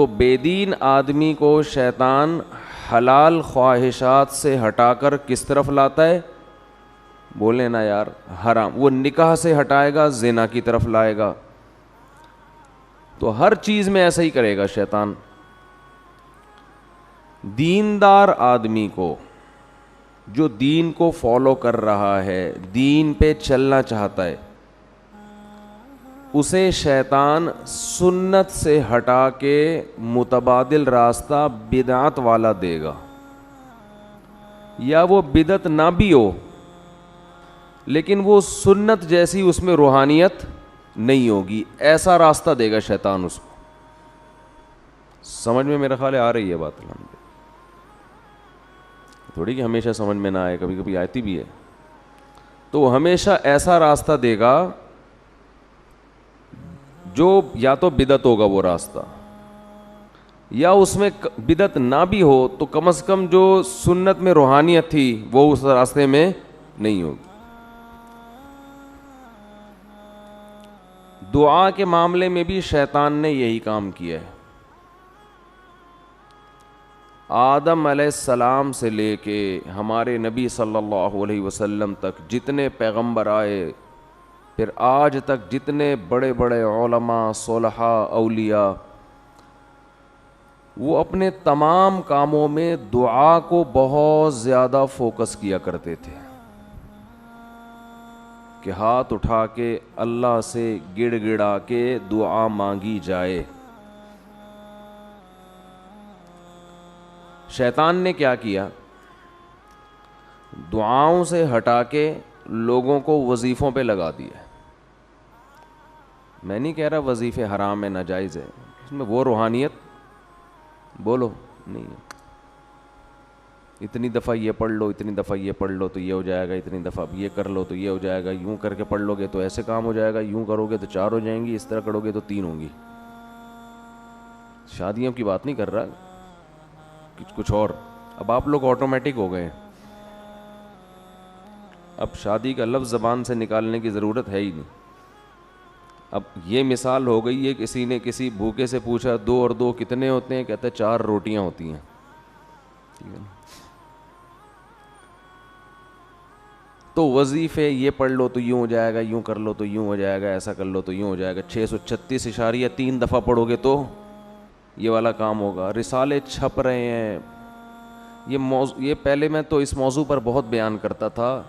تو بے دین آدمی کو شیطان حلال خواہشات سے ہٹا کر کس طرف لاتا ہے؟ بولے نا یار، حرام. وہ نکاح سے ہٹائے گا، زنا کی طرف لائے گا. تو ہر چیز میں ایسا ہی کرے گا شیطان. دیندار آدمی کو، جو دین کو فالو کر رہا ہے، دین پہ چلنا چاہتا ہے، اسے شیطان سنت سے ہٹا کے متبادل راستہ بدعت والا دے گا. یا وہ بدعت نہ بھی ہو لیکن وہ سنت جیسی اس میں روحانیت نہیں ہوگی، ایسا راستہ دے گا شیطان اس کو. سمجھ میں میرا خیال ہے آ رہی ہے بات؟ تھوڑی کہ ہمیشہ سمجھ میں نہ آئے، کبھی کبھی آتی بھی ہے. تو ہمیشہ ایسا راستہ دے گا جو یا تو بدعت ہوگا وہ راستہ، یا اس میں بدعت نہ بھی ہو تو کم از کم جو سنت میں روحانیت تھی وہ اس راستے میں نہیں ہوگی. دعا کے معاملے میں بھی شیطان نے یہی کام کیا ہے. آدم علیہ السلام سے لے کے ہمارے نبی صلی اللہ علیہ وسلم تک جتنے پیغمبر آئے، پھر آج تک جتنے بڑے بڑے علماء، صلحاء، اولیاء، وہ اپنے تمام کاموں میں دعا کو بہت زیادہ فوکس کیا کرتے تھے کہ ہاتھ اٹھا کے اللہ سے گڑ گڑا کے دعا مانگی جائے. شیطان نے کیا کیا؟ دعاؤں سے ہٹا کے لوگوں کو وظیفوں پہ لگا دیا. میں نہیں کہہ رہا وظیفے حرام ہے، ناجائز ہے، اس میں وہ روحانیت بولو نہیں ہے. اتنی دفعہ یہ پڑھ لو، اتنی دفعہ یہ پڑھ لو تو یہ ہو جائے گا، اتنی دفعہ یہ کر لو تو یہ ہو جائے گا، یوں کر کے پڑھ لو گے تو ایسے کام ہو جائے گا، یوں کرو گے تو 4 ہو جائیں گی، اس طرح کرو گے تو 3 ہوں گی. شادیوں کی بات نہیں کر رہا، کچھ اور. اب آپ لوگ آٹومیٹک ہو گئے، اب شادی کا لفظ زبان سے نکالنے کی ضرورت ہے ہی نہیں. اب یہ مثال ہو گئی ہے، کسی نے کسی بھوکے سے پوچھا 2 اور 2 کتنے ہوتے ہیں؟ کہتا ہے 4 روٹیاں ہوتی ہیں. ٹھیک ہے نا؟ تو وظیفے یہ پڑھ لو تو یوں ہو جائے گا، یوں کر لو تو یوں ہو جائے گا، ایسا کر لو تو یوں ہو جائے گا. 636.3 دفعہ پڑھو گے تو یہ والا کام ہوگا. رسالے چھپ رہے ہیں. یہ پہلے میں تو اس موضوع پر بہت بیان کرتا تھا،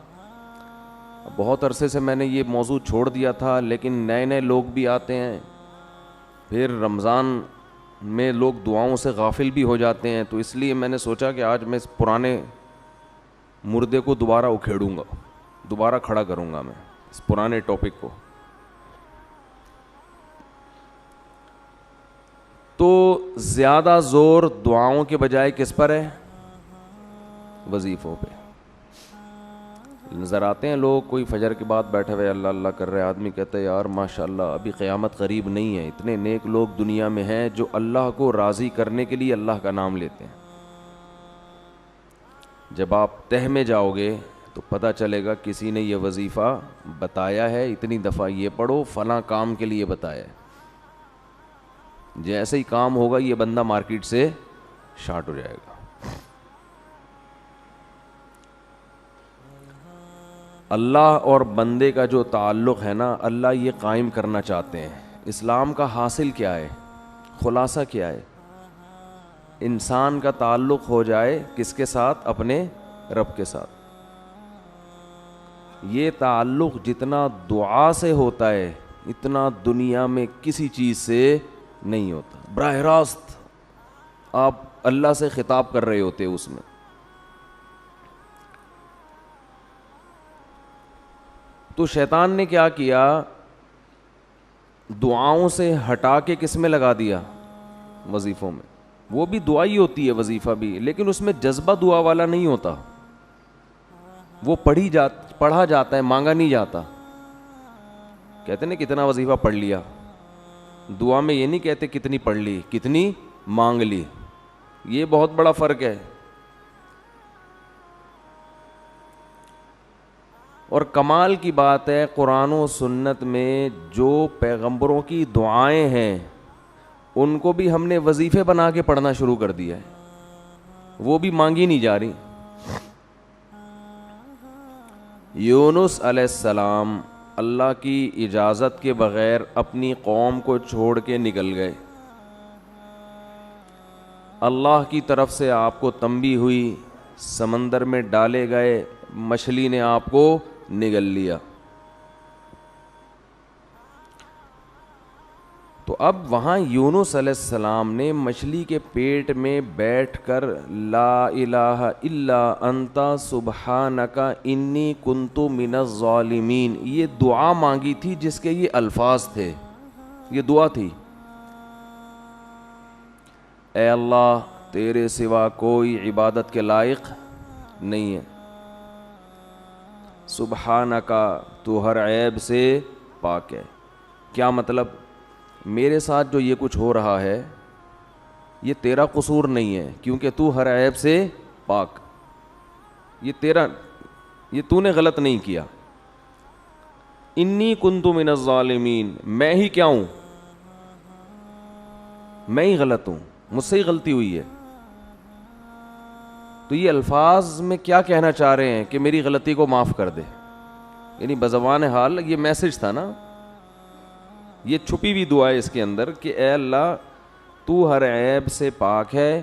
بہت عرصے سے میں نے یہ موضوع چھوڑ دیا تھا، لیکن نئے نئے لوگ بھی آتے ہیں، پھر رمضان میں لوگ دعاؤں سے غافل بھی ہو جاتے ہیں. تو اس لیے میں نے سوچا کہ آج میں اس پرانے مردے کو دوبارہ اکھیڑوں گا، دوبارہ کھڑا کروں گا میں اس پرانے ٹاپک کو. تو زیادہ زور دعاؤں کے بجائے کس پر ہے؟ وظیفوں پہ. نظر آتے ہیں لوگ، کوئی فجر کے بعد بیٹھے ہوئے اللہ اللہ کر رہے، آدمی کہتا ہے یار ماشاءاللہ ابھی قیامت قریب نہیں ہے. اتنے نیک لوگ دنیا میں ہیں جو اللہ کو راضی کرنے کے لیے اللہ کا نام لیتے ہیں. جب آپ تہ میں جاؤ گے تو پتہ چلے گا کسی نے یہ وظیفہ بتایا ہے، اتنی دفعہ یہ پڑھو، فلاں کام کے لیے بتایا ہے. جیسے ہی کام ہوگا یہ بندہ مارکیٹ سے شارٹ ہو جائے گا. اللہ اور بندے کا جو تعلق ہے نا، اللہ یہ قائم کرنا چاہتے ہیں. اسلام کا حاصل کیا ہے؟ خلاصہ کیا ہے؟ انسان کا تعلق ہو جائے کس کے ساتھ؟ اپنے رب کے ساتھ. یہ تعلق جتنا دعا سے ہوتا ہے اتنا دنیا میں کسی چیز سے نہیں ہوتا. براہ راست آپ اللہ سے خطاب کر رہے ہوتے اس میں. تو شیطان نے کیا کیا؟ دعاؤں سے ہٹا کے کس میں لگا دیا؟ وظیفوں میں. وہ بھی دعا ہی ہوتی ہے وظیفہ بھی، لیکن اس میں جذبہ دعا والا نہیں ہوتا. وہ پڑھا جاتا ہے، مانگا نہیں جاتا. کہتے ہیں کتنا وظیفہ پڑھ لیا. دعا میں یہ نہیں کہتے کتنی پڑھ لی، کتنی مانگ لی. یہ بہت بڑا فرق ہے. اور کمال کی بات ہے، قرآن و سنت میں جو پیغمبروں کی دعائیں ہیں ان کو بھی ہم نے وظیفے بنا کے پڑھنا شروع کر دیا ہے, وہ بھی مانگی نہیں جا رہی. یونس علیہ السلام اللہ کی اجازت کے بغیر اپنی قوم کو چھوڑ کے نکل گئے. اللہ کی طرف سے آپ کو تنبیہ ہوئی, سمندر میں ڈالے گئے, مچھلی نے آپ کو نگل لیا. تو اب وہاں یونس علیہ السلام نے مچھلی کے پیٹ میں بیٹھ کر لا الہ الا انت سبحانک انی کنت من الظالمین یہ دعا مانگی تھی, جس کے یہ الفاظ تھے, یہ دعا تھی, اے اللہ تیرے سوا کوئی عبادت کے لائق نہیں ہے, سبحانکا تو ہر عیب سے پاک ہے. کیا مطلب؟ میرے ساتھ جو یہ کچھ ہو رہا ہے یہ تیرا قصور نہیں ہے, کیونکہ تو ہر عیب سے پاک, یہ تو نے غلط نہیں کیا. انی کنت من الظالمین, میں ہی کیا ہوں, میں ہی غلط ہوں, مجھ سے ہی غلطی ہوئی ہے. تو یہ الفاظ میں کیا کہنا چاہ رہے ہیں کہ میری غلطی کو معاف کر دے, یعنی بزبان حال یہ میسج تھا نا, یہ چھپی ہوئی دعا ہے اس کے اندر کہ اے اللہ تو ہر عیب سے پاک ہے,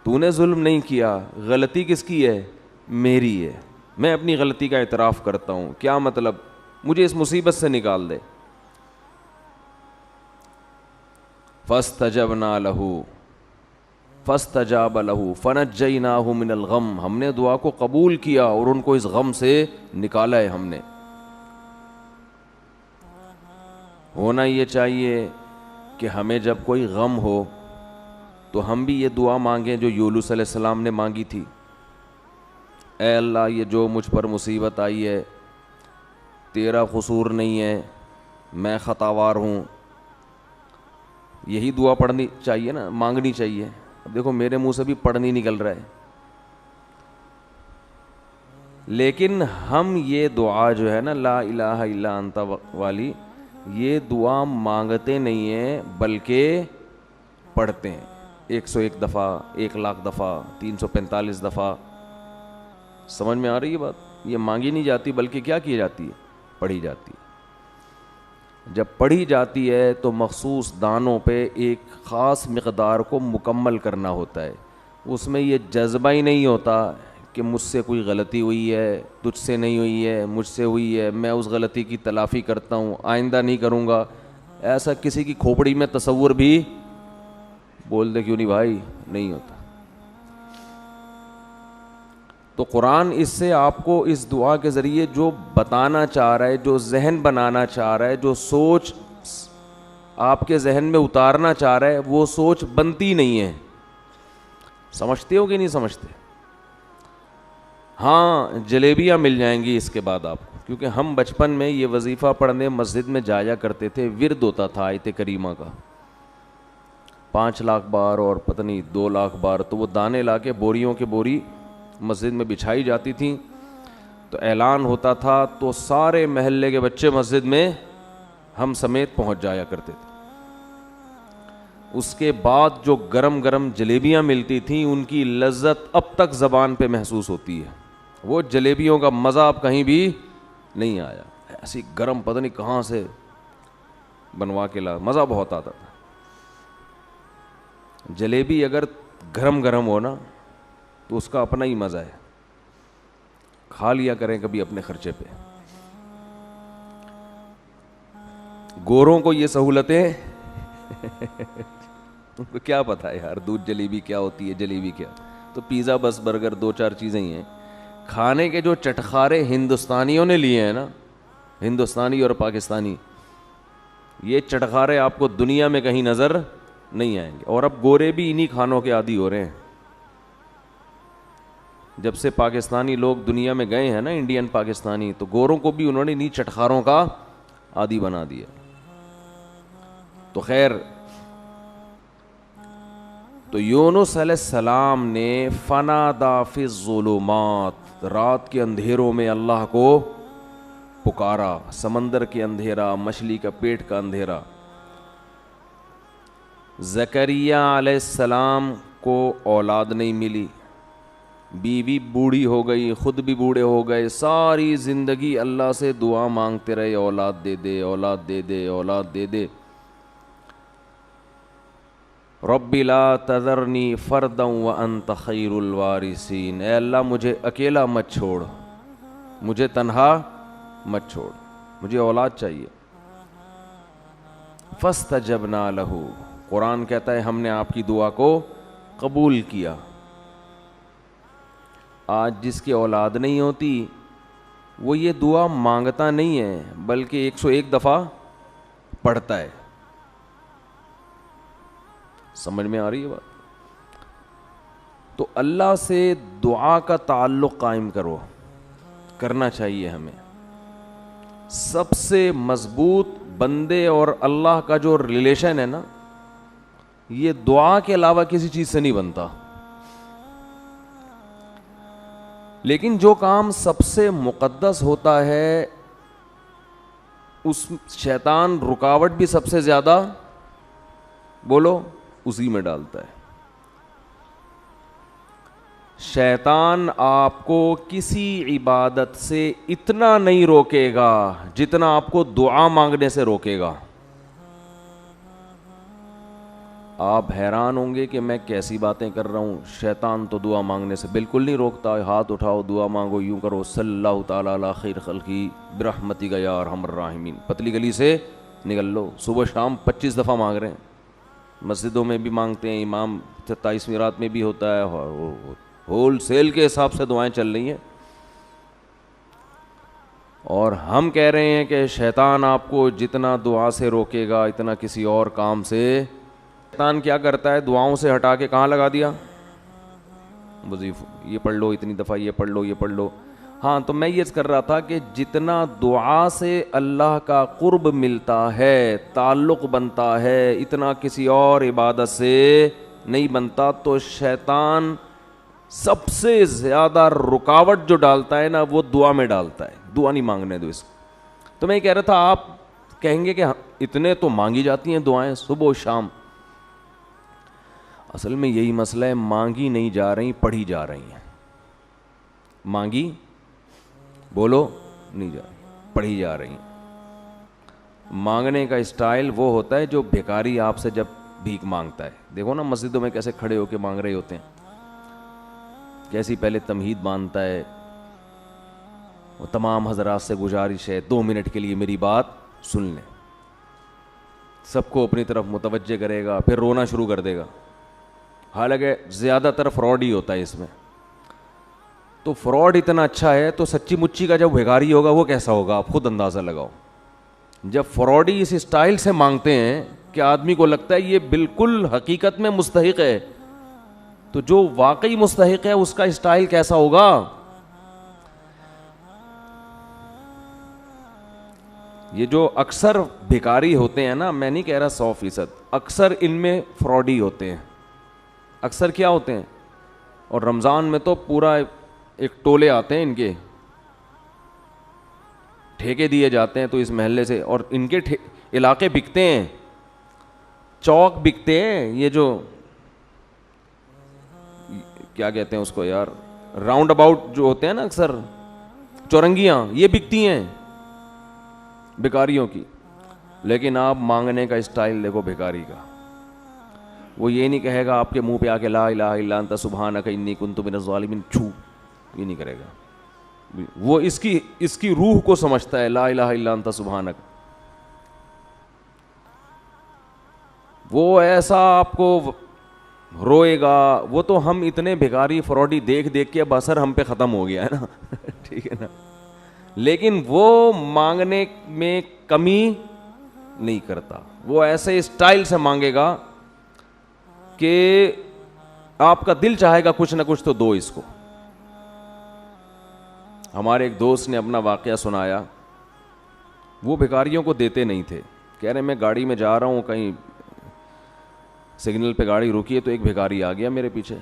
تو نے ظلم نہیں کیا, غلطی کس کی ہے, میری ہے, میں اپنی غلطی کا اعتراف کرتا ہوں. کیا مطلب؟ مجھے اس مصیبت سے نکال دے. فاستجبنا له فاستجاب له فنجیناہ من الغم, ہم نے دعا کو قبول کیا اور ان کو اس غم سے نکالا ہے ہم نے. ہونا یہ چاہیے کہ ہمیں جب کوئی غم ہو تو ہم بھی یہ دعا مانگیں جو یونس علیہ السلام نے مانگی تھی, اے اللہ یہ جو مجھ پر مصیبت آئی ہے تیرا قصور نہیں ہے, میں خطاوار ہوں. یہی دعا پڑھنی چاہیے نا, مانگنی چاہیے. اب دیکھو میرے منہ سے بھی پڑھ نہیں نکل رہا ہے, لیکن ہم یہ دعا جو ہے نا لا الہ الا انت والی, یہ دعا مانگتے نہیں ہیں بلکہ پڑھتے ہیں. 101 دفعہ, 1,00,000 دفعہ, 345 دفعہ. سمجھ میں آ رہی ہے بات؟ یہ مانگی نہیں جاتی بلکہ کیا کی جاتی ہے, پڑھی جاتی ہے. جب پڑھی جاتی ہے تو مخصوص دانوں پہ ایک خاص مقدار کو مکمل کرنا ہوتا ہے. اس میں یہ جذبہ ہی نہیں ہوتا کہ مجھ سے کوئی غلطی ہوئی ہے, تجھ سے نہیں ہوئی ہے, مجھ سے ہوئی ہے, میں اس غلطی کی تلافی کرتا ہوں, آئندہ نہیں کروں گا. ایسا کسی کی کھوپڑی میں تصور بھی, بول دے کیوں نہیں بھائی, نہیں ہوتا. تو قرآن اس سے آپ کو اس دعا کے ذریعے جو بتانا چاہ رہا ہے, جو ذہن بنانا چاہ رہا ہے, جو سوچ آپ کے ذہن میں اتارنا چاہ رہا ہے, وہ سوچ بنتی نہیں ہے. سمجھتے ہو کہ نہیں سمجھتے؟ ہاں جلیبیاں مل جائیں گی اس کے بعد آپ کو, کیونکہ ہم بچپن میں یہ وظیفہ پڑھنے مسجد میں جایا کرتے تھے. ورد ہوتا تھا آیت کریمہ کا 5 لاکھ بار اور پتہ نہیں 2 لاکھ بار. تو وہ دانے لا کے بوریوں کے بوری مسجد میں بچھائی جاتی تھیں, تو اعلان ہوتا تھا تو سارے محلے کے بچے مسجد میں ہم سمیت پہنچ جایا کرتے تھے. اس کے بعد جو گرم گرم جلیبیاں ملتی تھیں ان کی لذت اب تک زبان پہ محسوس ہوتی ہے. وہ جلیبیوں کا مزہ اب کہیں بھی نہیں آیا. ایسی گرم پتہ نہیں کہاں سے بنوا کے لا, مزہ بہت آتا تھا. جلیبی اگر گرم گرم ہو نا تو اس کا اپنا ہی مزہ ہے. کھا لیا کریں کبھی اپنے خرچے پہ. گوروں کو یہ سہولتیں ان کو کیا پتا ہے یار, دودھ جلیبی کیا ہوتی ہے, جلیبی کیا. تو پیزا بس برگر 2-4 چیزیں ہی ہیں. کھانے کے جو چٹخارے ہندوستانیوں نے لیے ہیں نا, ہندوستانی اور پاکستانی, یہ چٹخارے آپ کو دنیا میں کہیں نظر نہیں آئیں گے. اور اب گورے بھی انہی کھانوں کے عادی ہو رہے ہیں. جب سے پاکستانی لوگ دنیا میں گئے ہیں نا, انڈین پاکستانی, تو گوروں کو بھی انہوں نے انہی چٹخاروں کا عادی بنا دیا. تو خیر, تو یونس علیہ السلام نے فنادا فی الظلمات, رات کے اندھیروں میں اللہ کو پکارا. سمندر کے اندھیرا, مچھلی کا پیٹ کا اندھیرا. زکریا علیہ السلام کو اولاد نہیں ملی, بیوی بوڑھی ہو گئی, خود بھی بوڑھے ہو گئے, ساری زندگی اللہ سے دعا مانگتے رہے, اولاد دے دے, اولاد دے دے, اولاد دے دے. رب لا تذرنی فردا وانت خیر الوارثین, اے اللہ مجھے اکیلا مت چھوڑ, مجھے تنہا مت چھوڑ, مجھے اولاد چاہیے. فاستجبنا لہ, قرآن کہتا ہے ہم نے آپ کی دعا کو قبول کیا. آج جس کی اولاد نہیں ہوتی وہ یہ دعا مانگتا نہیں ہے بلکہ 101 دفعہ پڑھتا ہے. سمجھ میں آ رہی ہے بات؟ تو اللہ سے دعا کا تعلق قائم کرنا چاہیے ہمیں. سب سے مضبوط بندے اور اللہ کا جو ریلیشن ہے نا, یہ دعا کے علاوہ کسی چیز سے نہیں بنتا. لیکن جو کام سب سے مقدس ہوتا ہے اس شیطان رکاوٹ بھی سب سے زیادہ بولو اسی میں ڈالتا ہے. شیطان آپ کو کسی عبادت سے اتنا نہیں روکے گا جتنا آپ کو دعا مانگنے سے روکے گا. آپ حیران ہوں گے کہ میں کیسی باتیں کر رہا ہوں. شیطان تو دعا مانگنے سے بالکل نہیں روکتا. ہاتھ اٹھاؤ, دعا مانگو, یوں کرو, صلی اللہ تعالیٰ علی خیر خلقی برحمتک یا ارحم الراحمین, پتلی گلی سے نکل لو. صبح شام 25 دفعہ مانگ رہے ہیں, مسجدوں میں بھی مانگتے ہیں, امام 27ویں رات میں بھی ہوتا ہے, ہول سیل کے حساب سے دعائیں چل رہی ہیں. اور ہم کہہ رہے ہیں کہ شیطان آپ کو جتنا دعا سے روکے گا اتنا کسی اور کام سے. شیطان کیا کرتا ہے, دعاؤں سے ہٹا کے کہاں لگا دیا, وظیفہ, یہ پڑھ لو اتنی دفعہ, یہ پڑھ لو, یہ پڑھ لو. ہاں تو میں یہ کر رہا تھا کہ جتنا دعا سے اللہ کا قرب ملتا ہے, تعلق بنتا ہے, اتنا کسی اور عبادت سے نہیں بنتا. تو شیطان سب سے زیادہ رکاوٹ جو ڈالتا ہے نا وہ دعا میں ڈالتا ہے. دعا نہیں مانگنے دو اس کو. تو میں یہ کہہ رہا تھا, آپ کہیں گے کہ اتنے تو مانگی جاتی ہیں دعائیں صبح و شام. اصل میں یہی مسئلہ ہے, مانگی نہیں جا رہی, پڑھی جا رہی ہیں. مانگی بولو نہیں جا رہی, پڑھی جا رہی ہیں. مانگنے کا اسٹائل وہ ہوتا ہے جو بھیکاری آپ سے جب بھیک مانگتا ہے. دیکھو نا مسجدوں میں کیسے کھڑے ہو کے مانگ رہے ہوتے ہیں, کیسی پہلے تمہید باندھتا ہے. وہ تمام حضرات سے گزارش ہے 2 منٹ کے لیے میری بات سن لیں. سب کو اپنی طرف متوجہ کرے گا, پھر رونا شروع کر دے گا. حالانکہ زیادہ تر فراڈ ہی ہوتا ہے اس میں. تو فراڈ اتنا اچھا ہے تو سچی مچی کا جب بھیکاری ہوگا وہ کیسا ہوگا آپ خود اندازہ لگاؤ. جب فراڈی اس اسٹائل سے مانگتے ہیں کہ آدمی کو لگتا ہے یہ بالکل حقیقت میں مستحق ہے, تو جو واقعی مستحق ہے اس کا اسٹائل کیسا ہوگا. یہ جو اکثر بھیکاری ہوتے ہیں نا, میں نہیں کہہ رہا 100%, اکثر ان میں فراڈی ہوتے ہیں. اکثر کیا ہوتے ہیں, اور رمضان میں تو پورا ایک ٹولے آتے ہیں ان کے, ٹھیکے دیے جاتے ہیں تو اس محلے سے, اور ان کے علاقے بکتے ہیں, چوک بکتے ہیں. یہ جو کیا کہتے ہیں اس کو یار, راؤنڈ اباؤٹ جو ہوتے ہیں نا اکثر, چورنگیاں, یہ بکتی ہیں بھکاریوں کی. لیکن آپ مانگنے کا اسٹائل دیکھو بھکاری کا. وہ یہ نہیں کہے گا آپ کے منہ پہ آ کے لا الہ الا انت سبحانک انی کنت من الظالمین, یہ نہیں کرے گا. وہ اس کی روح کو سمجھتا ہے, لا الہ الا انت سبحانک. وہ ایسا آپ کو روئے گا. وہ تو ہم اتنے بھکاری فراڈی دیکھ دیکھ کے اب اثر ہم پہ ختم ہو گیا ہے نا ٹھیک ہے نا. لیکن وہ مانگنے میں کمی نہیں کرتا. وہ ایسے اسٹائل سے مانگے گا کہ آپ کا دل چاہے گا کچھ نہ کچھ تو دو اس کو. ہمارے ایک دوست نے اپنا واقعہ سنایا. وہ بھکاریوں کو دیتے نہیں تھے. کہہ رہے میں گاڑی میں جا رہا ہوں, کہیں سگنل پہ گاڑی رکی ہے تو ایک بھکاری آ گیا میرے پیچھے,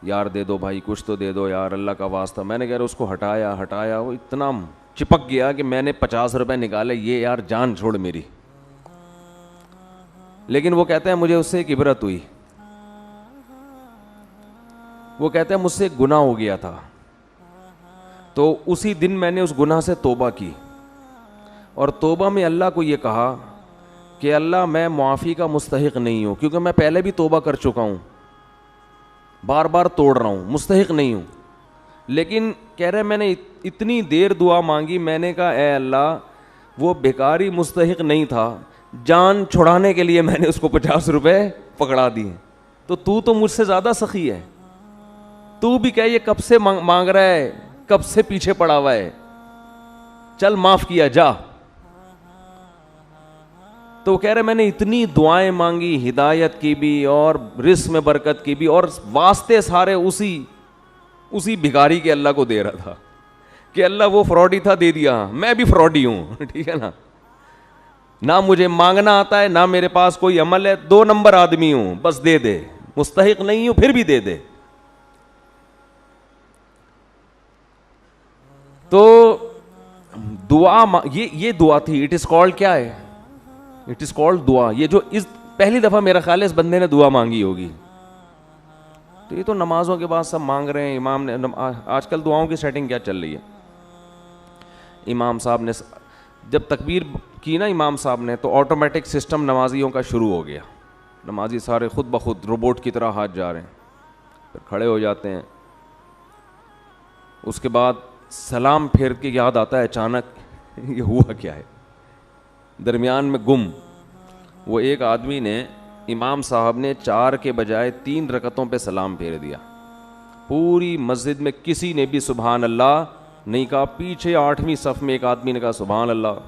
یار دے دو بھائی, کچھ تو دے دو یار, اللہ کا واسطہ. میں نے کہہ رہا اس کو ہٹایا, وہ اتنا چپک گیا کہ میں نے 50 روپے نکالے, یہ یار جان چھوڑ میری. لیکن وہ کہتا ہے مجھے اس سے ایک عبرت ہوئی. وہ کہتا ہے مجھ سے ایک گناہ ہو گیا تھا, تو اسی دن میں نے اس گناہ سے توبہ کی, اور توبہ میں اللہ کو یہ کہا کہ اللہ میں معافی کا مستحق نہیں ہوں, کیونکہ میں پہلے بھی توبہ کر چکا ہوں, بار بار توڑ رہا ہوں, مستحق نہیں ہوں. لیکن کہہ رہے میں نے اتنی دیر دعا مانگی, میں نے کہا اے اللہ وہ بیکاری مستحق نہیں تھا, جان چھڑانے کے لیے میں نے اس کو 50 روپے پکڑا دیے, تو مجھ سے زیادہ سخی ہے, تو بھی کہ یہ کب سے مانگ رہا ہے, کب سے پیچھے پڑا ہوا ہے, چل معاف کیا جا. تو وہ کہہ رہے میں نے اتنی دعائیں مانگی, ہدایت کی بھی اور رزق میں برکت کی بھی, اور واسطے سارے اسی بھکاری کے اللہ کو دے رہا تھا کہ اللہ وہ فراڈی تھا, دے دیا, میں بھی فراڈی ہوں. ٹھیک ہے نا, نہ مجھے مانگنا آتا ہے, نہ میرے پاس کوئی عمل ہے, 2 نمبر آدمی ہوں, بس دے دے, مستحق نہیں ہوں پھر بھی دے دے. تو دعا یہ دعا تھی. اٹ از کالڈ کیا ہے, اٹ از کالڈ دعا. یہ جو اس پہلی دفعہ میرا خیال ہے اس بندے نے دعا مانگی ہوگی. تو یہ تو نمازوں کے بعد سب مانگ رہے ہیں. امام نے, آج کل دعاؤں کی سیٹنگ کیا چل رہی ہے, امام صاحب نے جب تکبیر کی نا امام صاحب نے, تو آٹومیٹک سسٹم نمازیوں کا شروع ہو گیا. نمازی سارے خود بخود روبوٹ کی طرح ہاتھ جا رہے ہیں, پھر کھڑے ہو جاتے ہیں. اس کے بعد سلام پھیر کے یاد آتا ہے اچانک یہ ہوا کیا ہے, درمیان میں گم. وہ ایک آدمی نے, امام صاحب نے 4 کے بجائے 3 رکعتوں پہ سلام پھیر دیا. پوری مسجد میں کسی نے بھی سبحان اللہ نہیں کہا. پیچھے 8ویں صف میں ایک آدمی نے کہا سبحان اللہ.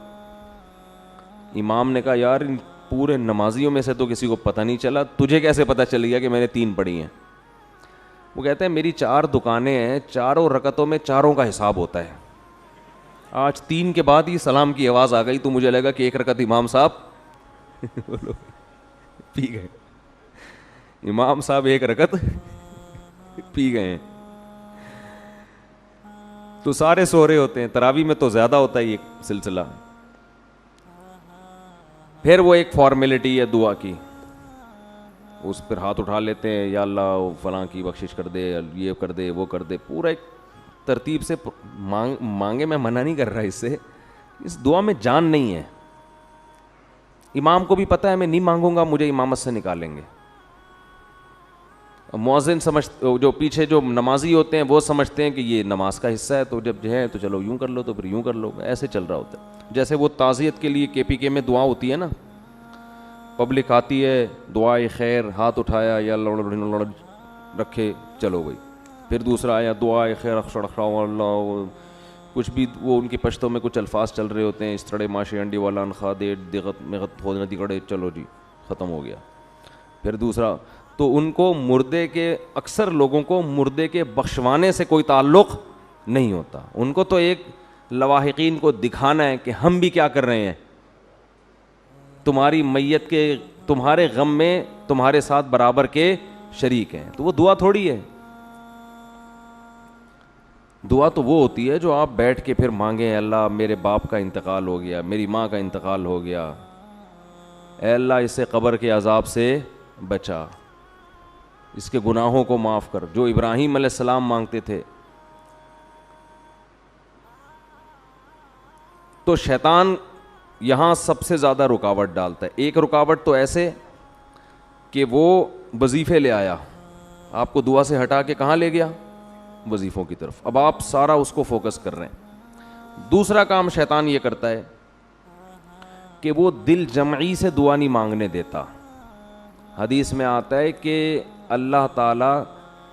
امام نے کہا یار ان پورے نمازیوں میں سے تو کسی کو پتہ نہیں چلا, تجھے کیسے پتہ چل گیا کہ میں نے 3 پڑھی ہیں؟ وہ کہتے ہیں میری 4 دکانیں ہیں, 4 رکعتوں میں 4 کا حساب ہوتا ہے. آج 3 کے بعد ہی سلام کی آواز آ گئی, تو مجھے لگا کہ 1 رکعت امام صاحب پی گئے. امام صاحب 1 رکعت پی گئے ہیں. تو سارے سو رہے ہوتے ہیں. تراویح میں تو زیادہ ہوتا ہے یہ سلسلہ. پھر وہ ایک فارمیلٹی ہے دعا کی, اس پر ہاتھ اٹھا لیتے ہیں, یا اللہ فلاں کی بخشش کر دے, یہ کر دے, وہ کر دے, پورا ایک ترتیب سے مانگے. میں منع نہیں کر رہا اس سے, اس دعا میں جان نہیں ہے. امام کو بھی پتہ ہے میں نہیں مانگوں گا مجھے امامت سے نکالیں گے. مؤذن جو پیچھے جو نمازی ہوتے ہیں وہ سمجھتے ہیں کہ یہ نماز کا حصہ ہے, تو جب جو ہے تو چلو یوں کر لو, تو پھر یوں کر لو. ایسے چل رہا ہوتا ہے. جیسے وہ تعزیت کے لیے KPK میں دعا ہوتی ہے نا, پبلک آتی ہے, دعائے خیر, ہاتھ اٹھایا یا لڑ رکھے, چلو گئی. پھر دوسرا آیا دعائے خیر اللہ, کچھ بھی وہ ان کی پشتوں میں کچھ الفاظ چل رہے ہوتے ہیں, اس طرح ماشی انڈی والا انخا دے دغت مغت خود ندی کڑے, چلو جی ختم ہو گیا. پھر دوسرا, تو ان کو مردے کے, اکثر لوگوں کو مردے کے بخشوانے سے کوئی تعلق نہیں ہوتا. ان کو تو ایک لواحقین کو دکھانا ہے کہ ہم بھی کیا کر رہے ہیں, تمہاری میت کے, تمہارے غم میں تمہارے ساتھ برابر کے شریک ہیں. تو وہ دعا تھوڑی ہے. دعا تو وہ ہوتی ہے جو آپ بیٹھ کے پھر مانگیں, اللہ میرے باپ کا انتقال ہو گیا, میری ماں کا انتقال ہو گیا, اے اللہ اسے قبر کے عذاب سے بچا, اس کے گناہوں کو معاف کر, جو ابراہیم علیہ السلام مانگتے تھے. تو شیطان یہاں سب سے زیادہ رکاوٹ ڈالتا ہے. ایک رکاوٹ تو ایسے کہ وہ وظیفے لے آیا, آپ کو دعا سے ہٹا کے کہاں لے گیا, وظیفوں کی طرف. اب آپ سارا اس کو فوکس کر رہے ہیں. دوسرا کام شیطان یہ کرتا ہے کہ وہ دل جمعی سے دعا نہیں مانگنے دیتا. حدیث میں آتا ہے کہ اللہ تعالیٰ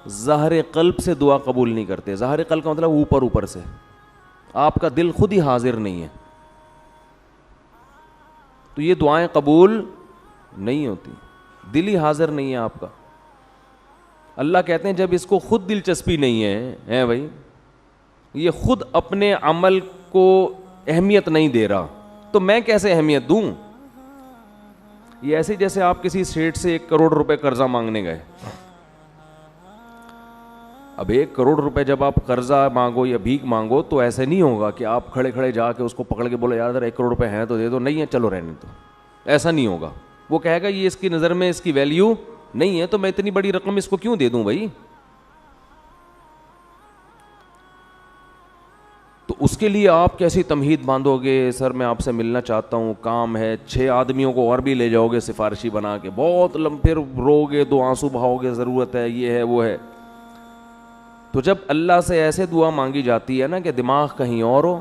ظاہر قلب سے دعا قبول نہیں کرتے. ظاہر قلب کا مطلب اوپر سے, آپ کا دل خود ہی حاضر نہیں ہے, تو یہ دعائیں قبول نہیں ہوتی. دل ہی حاضر نہیں ہے آپ کا. اللہ کہتے ہیں جب اس کو خود دلچسپی نہیں ہے بھائی, یہ خود اپنے عمل کو اہمیت نہیں دے رہا, تو میں کیسے اہمیت دوں. یہ ایسے جیسے آپ کسی سیٹ سے 1 کروڑ روپے قرضہ مانگنے گئے. اب 1 کروڑ روپے جب آپ قرضہ مانگو یا بھیک مانگو, تو ایسے نہیں ہوگا کہ آپ کھڑے کھڑے جا کے اس کو پکڑ کے بولے یار 1 کروڑ روپے ہیں تو دے دو, نہیں ہے چلو رہنے دو. ایسا نہیں ہوگا. وہ کہے گا یہ اس کی نظر میں اس کی ویلیو نہیں ہے تو میں اتنی بڑی رقم اس کو کیوں دے دوں بھائی. تو اس کے لیے آپ کیسی تمہید باندھو گے, سر میں آپ سے ملنا چاہتا ہوں, کام ہے, 6 آدمیوں کو اور بھی لے جاؤ گے سفارشی بنا کے, بہت پھر رو گے, 2 آنسو بہاؤ گے, ضرورت ہے, یہ ہے وہ ہے. تو جب اللہ سے ایسے دعا مانگی جاتی ہے نا کہ دماغ کہیں اور ہو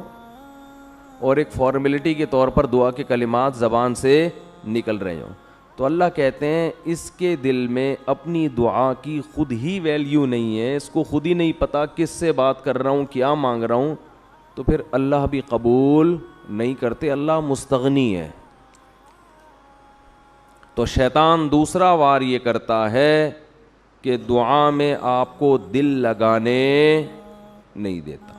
اور ایک فارمیلٹی کے طور پر دعا کے کلمات زبان سے نکل رہے ہوں, تو اللہ کہتے ہیں اس کے دل میں اپنی دعا کی خود ہی ویلیو نہیں ہے, اس کو خود ہی نہیں پتا کس سے بات کر رہا ہوں, کیا مانگ رہا ہوں, تو پھر اللہ بھی قبول نہیں کرتے, اللہ مستغنی ہے. تو شیطان دوسرا وار یہ کرتا ہے کہ دعا میں آپ کو دل لگانے نہیں دیتا.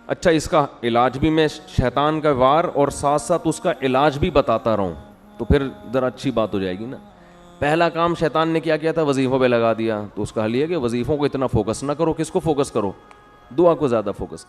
اچھا, اس کا علاج بھی میں شیطان کا وار اور ساتھ ساتھ اس کا علاج بھی بتاتا رہوں تو پھر ذرا اچھی بات ہو جائے گی نا. پہلا کام شیطان نے کیا کیا تھا, وظیفوں پہ لگا دیا. تو اس کا حل یہ کہ وظیفوں کو اتنا فوکس نہ کرو, کس کو فوکس کرو, دعا کو زیادہ فوکس.